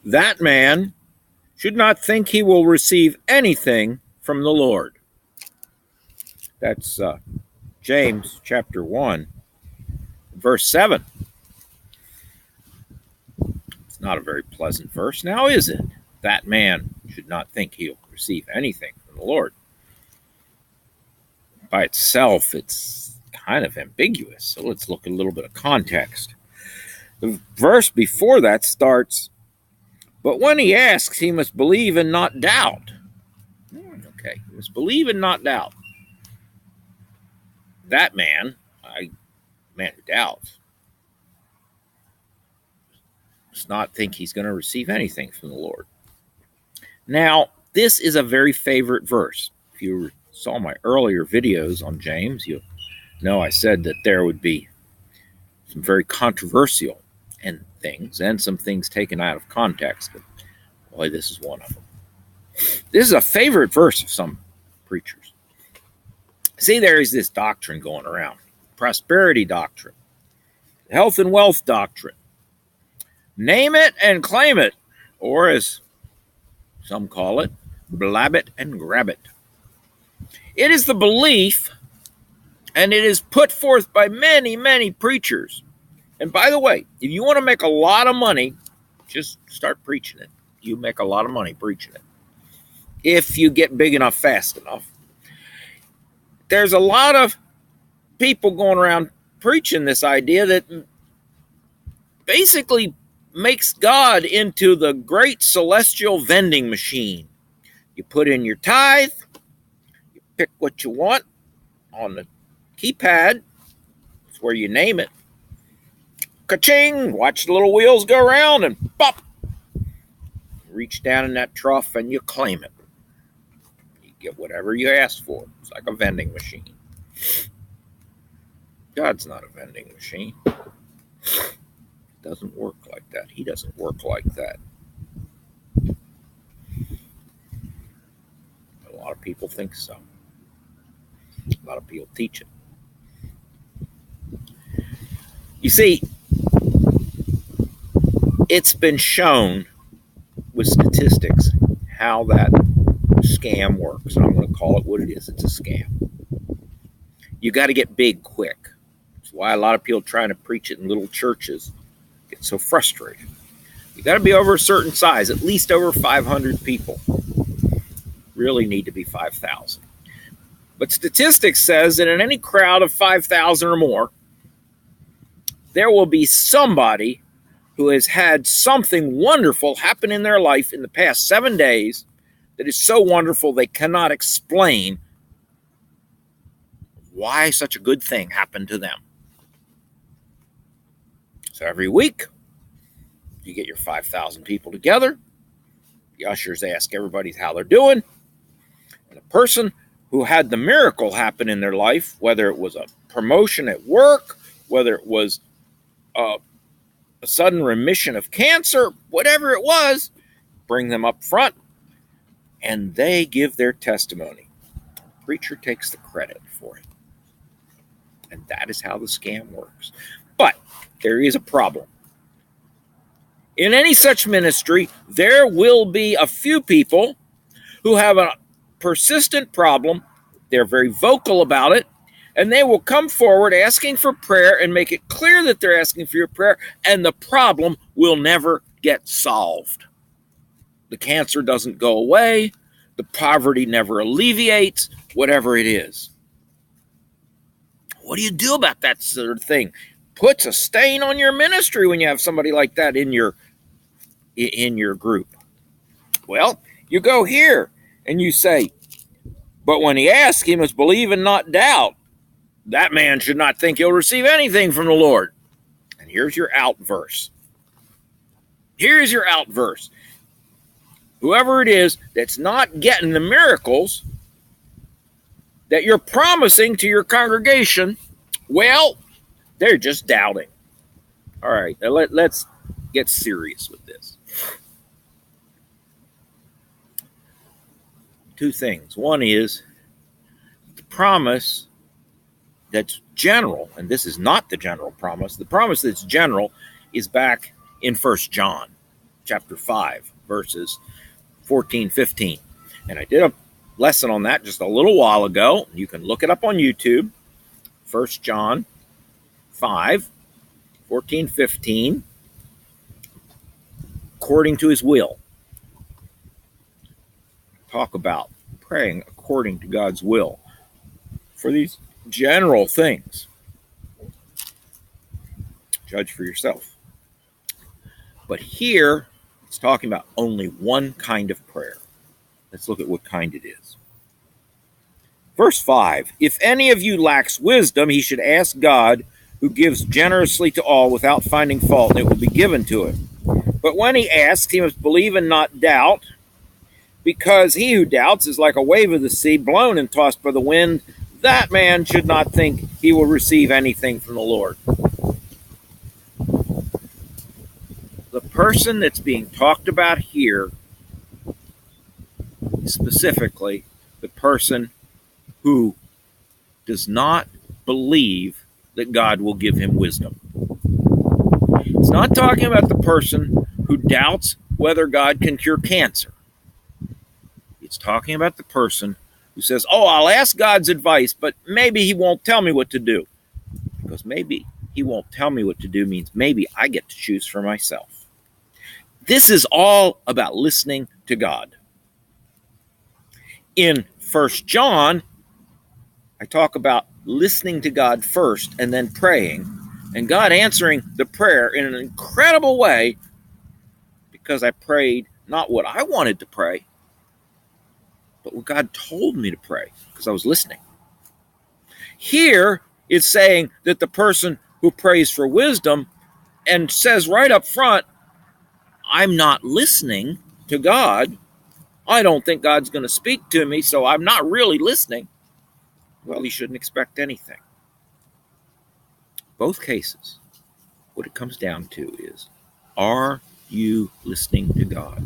that man should not think he will receive anything from the Lord. That's James chapter 1, verse 7. It's not a very pleasant verse, now is it? That man should not think he'll receive anything from the Lord. By itself, it's kind of ambiguous, so let's look at a little bit of context. The verse before that starts, but when he asks, he must believe and not doubt. Okay, he must believe and not doubt. That man who doubts, does not think he's going to receive anything from the Lord. Now, this is a very favorite verse. If you saw my earlier videos on James, you know I said that there would be some very controversial things and some things taken out of context. But boy, this is one of them. This is a favorite verse of some preachers. See, there is this doctrine going around. Prosperity doctrine. Health and wealth doctrine. Name it and claim it. Or as some call it, blab it and grab it. It is the belief, and it is put forth by many, many preachers. And by the way, if you want to make a lot of money, just start preaching it. You make a lot of money preaching it. If you get big enough, fast enough. There's a lot of people going around preaching this idea that basically makes God into the great celestial vending machine. You put in your tithe, you pick what you want on the keypad. It's where you name it. Ka-ching! Watch the little wheels go around and pop! Reach down in that trough and you claim it. You get whatever you ask for. It's like a vending machine. God's not a vending machine. It doesn't work like that. He doesn't work like that. A lot of people think so. A lot of people teach it. You see, it's been shown with statistics how that scam works. I'm going to call it what it is. It's a scam. You got to get big quick. That's why a lot of people trying to preach it in little churches get so frustrated. You got to be over a certain size, at least over 500 people. Really need to be 5,000. But statistics says that in any crowd of 5,000 or more, there will be somebody who has had something wonderful happen in their life in the past 7 days that is so wonderful they cannot explain why such a good thing happened to them. So every week, you get your 5,000 people together. The ushers ask everybody how they're doing. And the person who had the miracle happen in their life, whether it was a promotion at work, whether it was a sudden remission of cancer, whatever it was, bring them up front, and they give their testimony. The preacher takes the credit for it. And that is how the scam works. But there is a problem. In any such ministry, there will be a few people who have a persistent problem. They're very vocal about it. And they will come forward asking for prayer and make it clear that they're asking for your prayer, and the problem will never get solved. The cancer doesn't go away. The poverty never alleviates, whatever it is. What do you do about that sort of thing? Puts a stain on your ministry when you have somebody like that in your group. Well, you go here and you say, but when he asks, he must believe and not doubt. That man should not think he'll receive anything from the Lord. And here's your out verse. Here's your out verse. Whoever it is that's not getting the miracles that you're promising to your congregation, well, they're just doubting. All right, now let's get serious with this. Two things. One is the promise that's general, and this is not the general promise. The promise that's general is back in 1 John. chapter 5, verses 14, 15. And I did a lesson on that just a little while ago. You can look it up on YouTube. 1 John 5, 14, 15. According to his will. Talk about praying according to God's will for these general things. Judge for yourself. But here, it's talking about only one kind of prayer. Let's look at what kind it is. Verse 5, if any of you lacks wisdom, he should ask God, who gives generously to all without finding fault, and it will be given to him. But when he asks, he must believe and not doubt, because he who doubts is like a wave of the sea, blown and tossed by the wind. That man should not think he will receive anything from the Lord. The person that's being talked about here is specifically the person who does not believe that God will give him wisdom. It's not talking about the person who doubts whether God can cure cancer. It's talking about the person who says, oh, I'll ask God's advice, but maybe he won't tell me what to do. Because maybe he won't tell me what to do means maybe I get to choose for myself. This is all about listening to God. In 1 John, I talk about listening to God first and then praying, and God answering the prayer in an incredible way because I prayed not what I wanted to pray, but what God told me to pray because I was listening. Here, it's saying that the person who prays for wisdom and says right up front, I'm not listening to God. I don't think God's going to speak to me, so I'm not really listening. Well, you shouldn't expect anything. Both cases, what it comes down to is, are you listening to God?